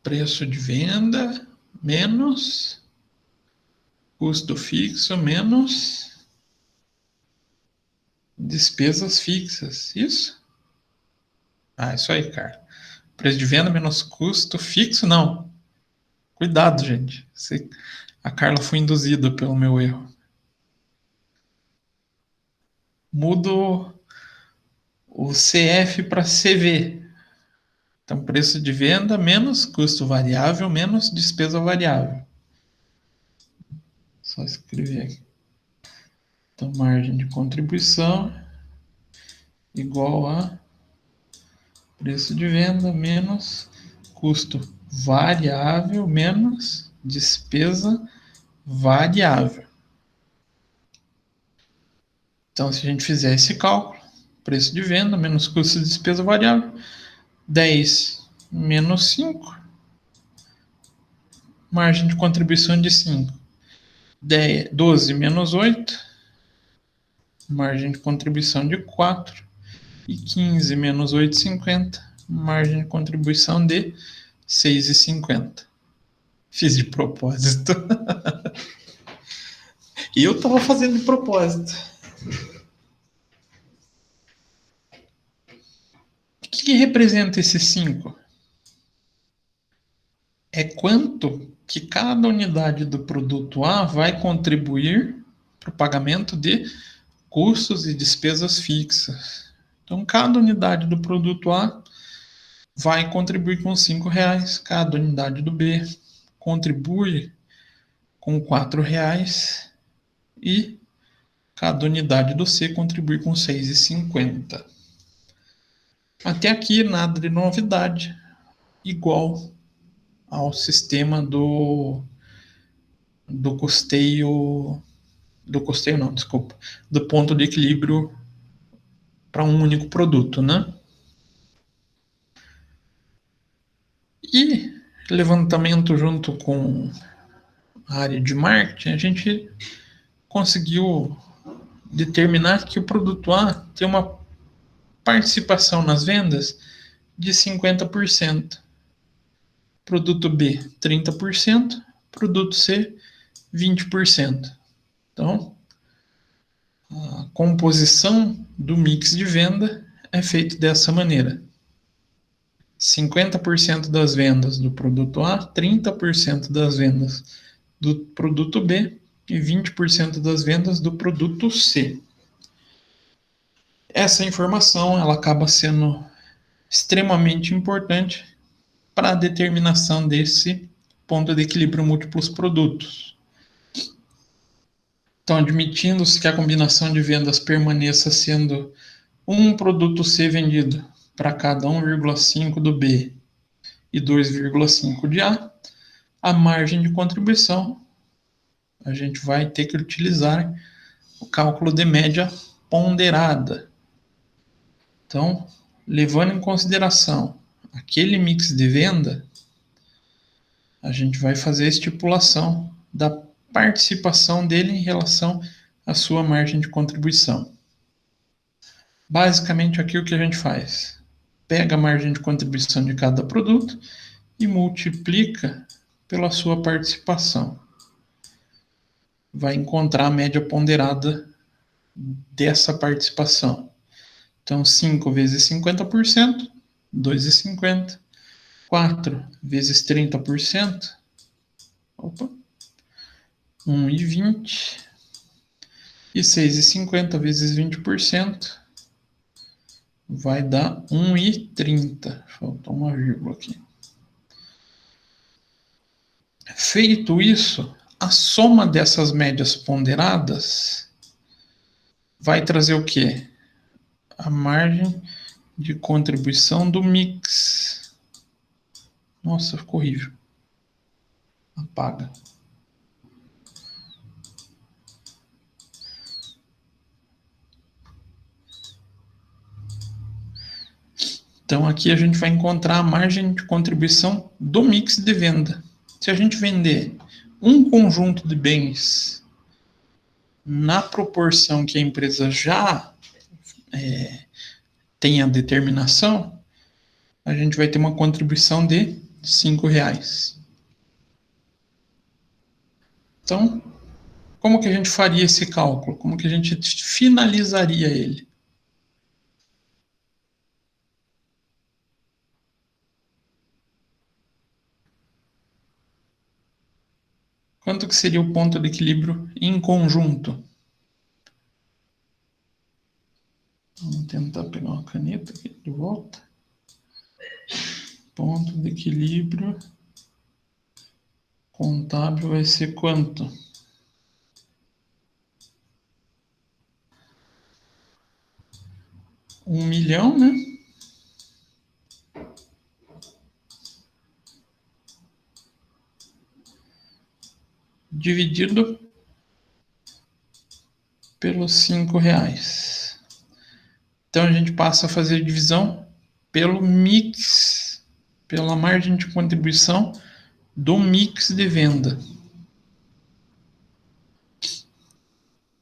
preço de venda menos custo fixo menos despesas fixas. Isso? Ah, isso aí, cara. Preço de venda menos custo fixo, não. Cuidado, gente. A Carla foi induzida pelo meu erro. Mudo o CF para CV. Então, preço de venda menos custo variável menos despesa variável. Só escrever aqui. Então, margem de contribuição igual a preço de venda menos custo variável menos despesa variável. Então, se a gente fizer esse cálculo, preço de venda menos custo de despesa variável, 10 menos 5, margem de contribuição de 5. 12 menos 8, margem de contribuição de 4. E 15 menos 8,50, margem de contribuição de 6,50. Fiz de propósito. E eu estava fazendo de propósito. O que representa esse 5? É quanto que cada unidade do produto A vai contribuir para o pagamento de custos e despesas fixas. Então, cada unidade do produto A vai contribuir com R$5, cada unidade do B contribui com R$4 e cada unidade do C contribui com R$6,50. Até aqui nada de novidade, igual ao sistema do custeio, do ponto de equilíbrio para um único produto, né? E levantamento junto com a área de marketing, a gente conseguiu determinar que o produto A tem uma participação nas vendas de 50%. Produto B, 30%. Produto C, 20%. Então, a composição do mix de venda é feita dessa maneira. 50% das vendas do produto A, 30% das vendas do produto B e 20% das vendas do produto C. Essa informação ela acaba sendo extremamente importante para a determinação desse ponto de equilíbrio múltiplos produtos. Então, admitindo-se que a combinação de vendas permaneça sendo um produto C vendido para cada 1,5 do B e 2,5 de A, a margem de contribuição, a gente vai ter que utilizar o cálculo de média ponderada. Então, levando em consideração aquele mix de venda, a gente vai fazer a estipulação da participação dele em relação à sua margem de contribuição. Basicamente, aqui o que a gente faz? Pega a margem de contribuição de cada produto e multiplica pela sua participação. Vai encontrar a média ponderada dessa participação. Então, 5 vezes 50%, 2,50. 4 vezes 30%, 1,20. E 6,50 vezes 20% vai dar 1,30. Faltou uma vírgula aqui. Feito isso, a soma dessas médias ponderadas vai trazer o quê? A margem de contribuição do mix. Nossa, ficou horrível. Apaga. Então aqui a gente vai encontrar a margem de contribuição do mix de venda. Se a gente vender um conjunto de bens na proporção que a empresa já tem a determinação, a gente vai ter uma contribuição de R$5. Então, como que a gente faria esse cálculo? Como que a gente finalizaria ele? Quanto que seria o ponto de equilíbrio em conjunto? Vamos tentar pegar uma caneta aqui de volta. Ponto de equilíbrio contábil vai ser quanto? 1 milhão, né? Dividido pelos R$5. Então a gente passa a fazer divisão pelo mix, pela margem de contribuição do mix de venda.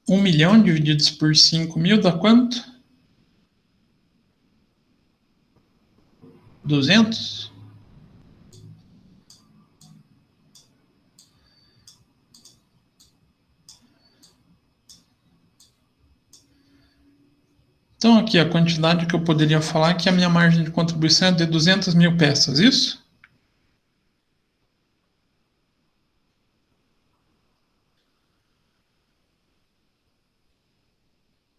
1 milhão divididos por 5 mil dá quanto? 200? Então aqui a quantidade que eu poderia falar é que a minha margem de contribuição é de 200 mil peças, isso?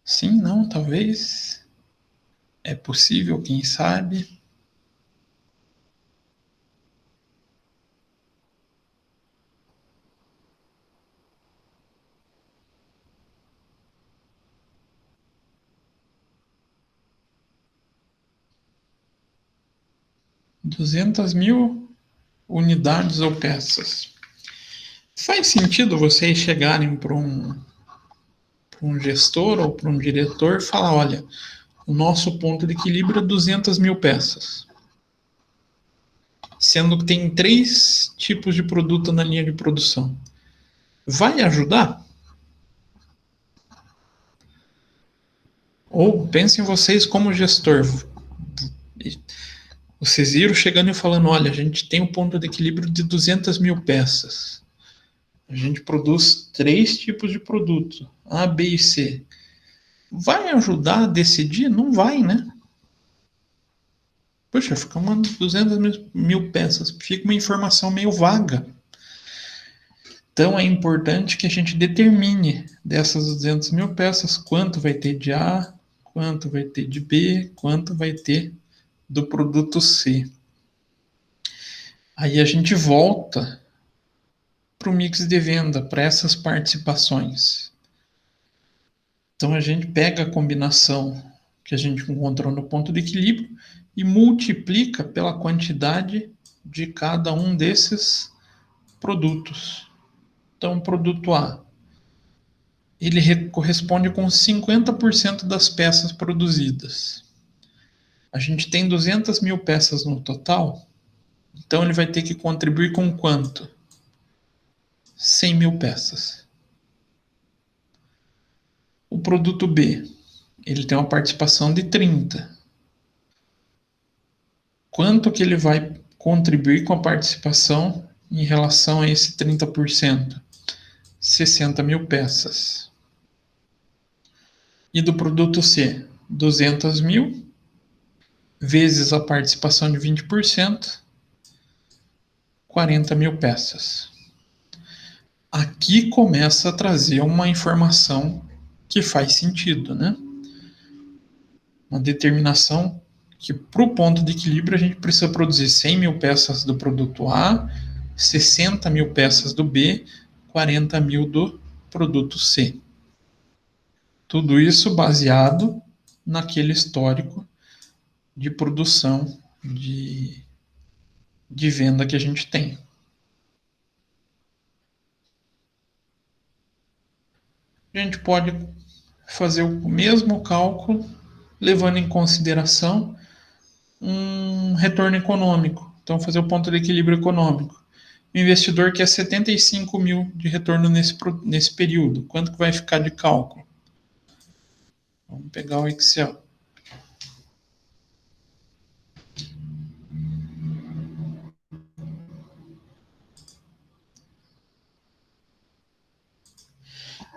Sim, não, talvez. É possível, quem sabe. Duzentas mil unidades ou peças. Faz sentido vocês chegarem para um gestor ou para um diretor e falar, olha, o nosso ponto de equilíbrio é 200 mil peças. Sendo que tem 3 tipos de produto na linha de produção. Vai ajudar? Ou pensem vocês como gestor. Vocês viram chegando e falando, olha, a gente tem um ponto de equilíbrio de 200 mil peças. A gente produz 3 tipos de produto, A, B e C. Vai ajudar a decidir? Não vai, né? Poxa, fica uma 200 mil peças, fica uma informação meio vaga. Então é importante que a gente determine dessas 200 mil peças quanto vai ter de A, quanto vai ter de B, quanto vai ter do produto C. Aí a gente volta para o mix de venda, para essas participações. Então a gente pega a combinação que a gente encontrou no ponto de equilíbrio e multiplica pela quantidade de cada um desses produtos. Então, o produto A, ele corresponde com 50% das peças produzidas. A gente tem 200 mil peças no total, então ele vai ter que contribuir com quanto? 100 mil peças. O produto B, ele tem uma participação de 30. Quanto que ele vai contribuir com a participação em relação a esse 30%? 60 mil peças. E do produto C, 200 mil, vezes a participação de 20%, 40 mil peças. Aqui começa a trazer uma informação que faz sentido, né? Uma determinação que para o ponto de equilíbrio a gente precisa produzir 100 mil peças do produto A, 60 mil peças do B, 40 mil do produto C. Tudo isso baseado naquele histórico de produção de venda que a gente tem. A gente pode fazer o mesmo cálculo levando em consideração um retorno econômico. Então, fazer o ponto de equilíbrio econômico. O investidor quer 75 mil de retorno nesse período. Quanto que vai ficar de cálculo? Vamos pegar o Excel.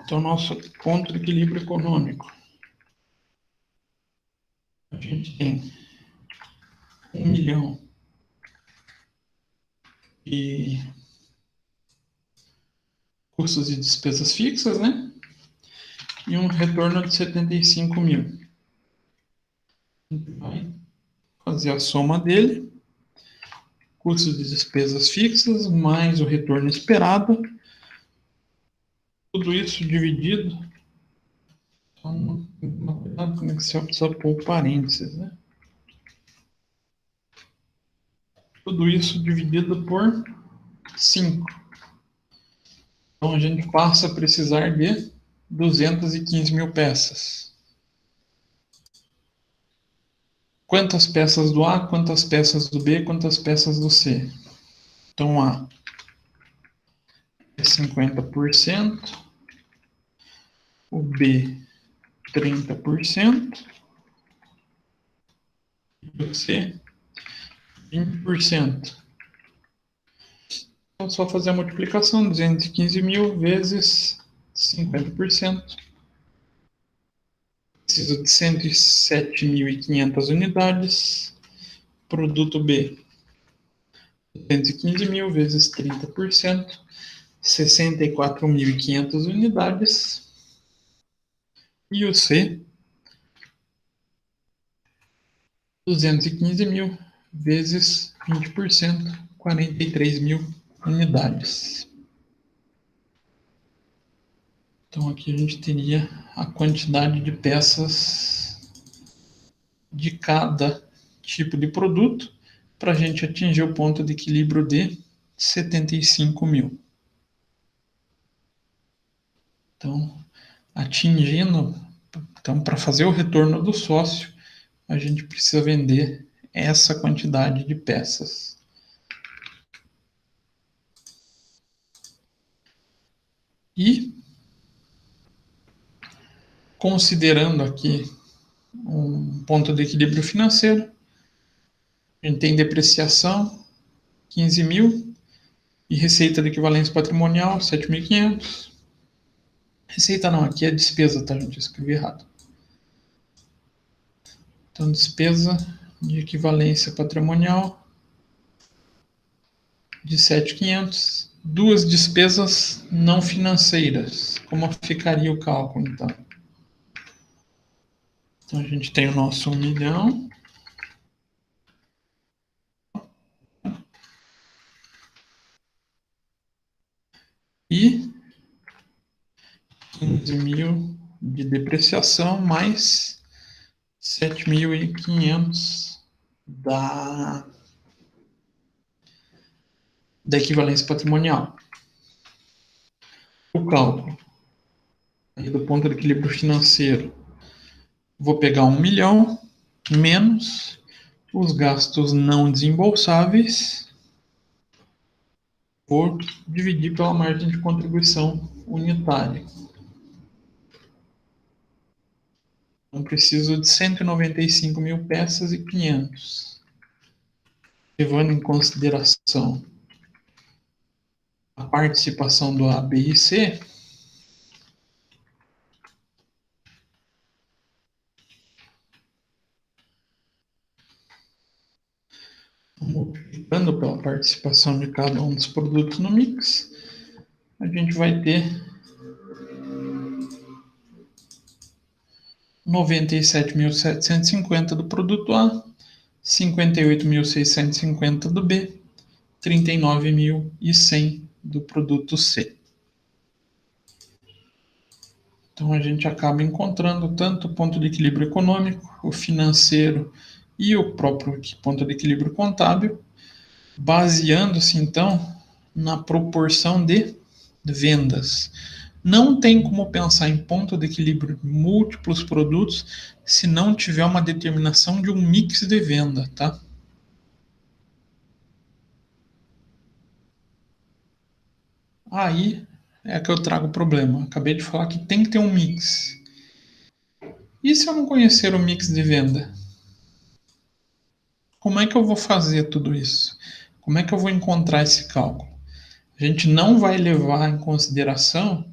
Então, nosso ponto de equilíbrio econômico. A gente tem 1 milhão de custos e despesas fixas, né? E um retorno de 75 mil. A gente vai fazer a soma dele. Custos de despesas fixas, mais o retorno esperado. Tudo isso dividido. Cuidado como é que você precisa pôr parênteses, né? Tudo isso dividido por 5. Então a gente passa a precisar de 215 mil peças. quantas peças do A, quantas peças do B, quantas peças do C. Então, A é 50%, o B 30%, e o C 20%. Então, só fazer a multiplicação, 215 mil vezes 50%. Preciso de 107.500 unidades. Produto B, 215 mil vezes 30%, 64.500 unidades. E o C, 215 mil vezes 20%, 43 mil unidades. Então aqui a gente teria a quantidade de peças de cada tipo de produto para a gente atingir o ponto de equilíbrio de 75 mil. Então, para fazer o retorno do sócio, a gente precisa vender essa quantidade de peças. E, considerando aqui um ponto de equilíbrio financeiro, a gente tem depreciação, 15 mil, e receita de equivalência patrimonial, 7.500. Receita não, aqui é despesa, tá, gente? Eu escrevi errado. Então, despesa de equivalência patrimonial de 7.500. Duas despesas não financeiras. Como ficaria o cálculo, então? Então, a gente tem o nosso 1 milhão. E 15 mil de depreciação mais 7.500 da equivalência patrimonial. O cálculo aí do ponto de equilíbrio financeiro. Vou pegar 1 milhão menos os gastos não desembolsáveis por dividir pela margem de contribuição unitária. Então, preciso de 195 mil peças e 500. Levando em consideração a participação do A, B e C, multiplicando pela participação de cada um dos produtos no mix, a gente vai ter 97.750 do produto A, 58.650 do B, 39.100 do produto C. Então a gente acaba encontrando tanto o ponto de equilíbrio econômico, o financeiro e o próprio ponto de equilíbrio contábil, baseando-se então na proporção de vendas. Não tem como pensar em ponto de equilíbrio múltiplos produtos se não tiver uma determinação de um mix de venda, tá? Aí é que eu trago o problema. Acabei de falar que tem que ter um mix. E se eu não conhecer o mix de venda? Como é que eu vou fazer tudo isso? Como é que eu vou encontrar esse cálculo? A gente não vai levar em consideração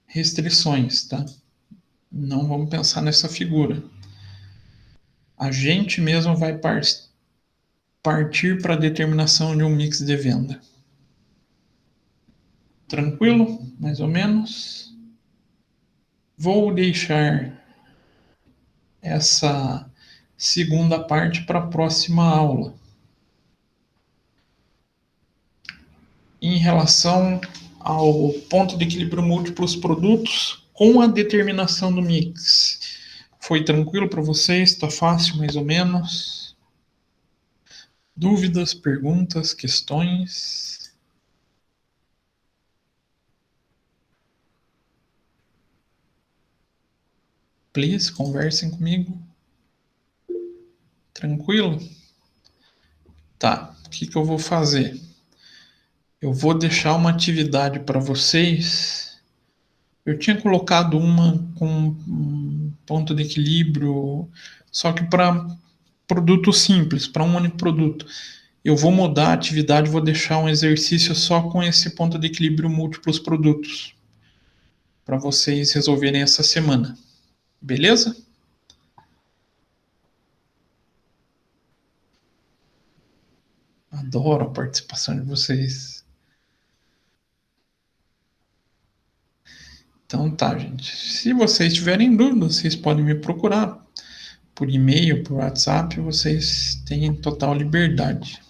restrições, tá? Não vamos pensar nessa figura. A gente mesmo vai partir para a determinação de um mix de venda. Tranquilo? Mais ou menos. Vou deixar essa segunda parte para a próxima aula. Em relação ao ponto de equilíbrio múltiplos produtos com a determinação do mix. Foi tranquilo para vocês? Está fácil, mais ou menos? Dúvidas, perguntas, questões? Please, conversem comigo. Tranquilo? Tá, o que eu vou fazer? Eu vou deixar uma atividade para vocês. Eu tinha colocado uma com um ponto de equilíbrio, só que para produto simples, para um único produto. Eu vou mudar a atividade, vou deixar um exercício só com esse ponto de equilíbrio múltiplos produtos, para vocês resolverem essa semana. Beleza? Adoro a participação de vocês. Então tá, gente. Se vocês tiverem dúvidas, vocês podem me procurar por e-mail, por WhatsApp, vocês têm total liberdade.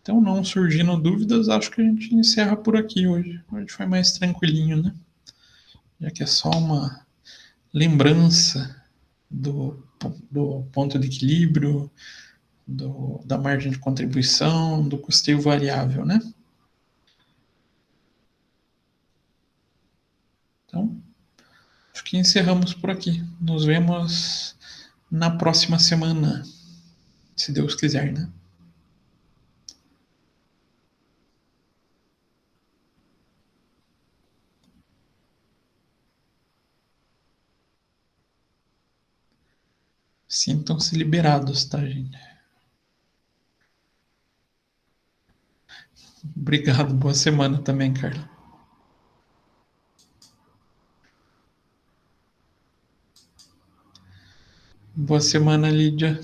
Então, não surgindo dúvidas, acho que a gente encerra por aqui hoje. Hoje foi mais tranquilinho, né? Já que é só uma lembrança do, do ponto de equilíbrio, da margem de contribuição, do custeio variável, né? Então, acho que encerramos por aqui. Nos vemos na próxima semana, se Deus quiser, né? Sintam-se liberados, tá, gente? Obrigado, boa semana também, Carla. Boa semana, Lídia.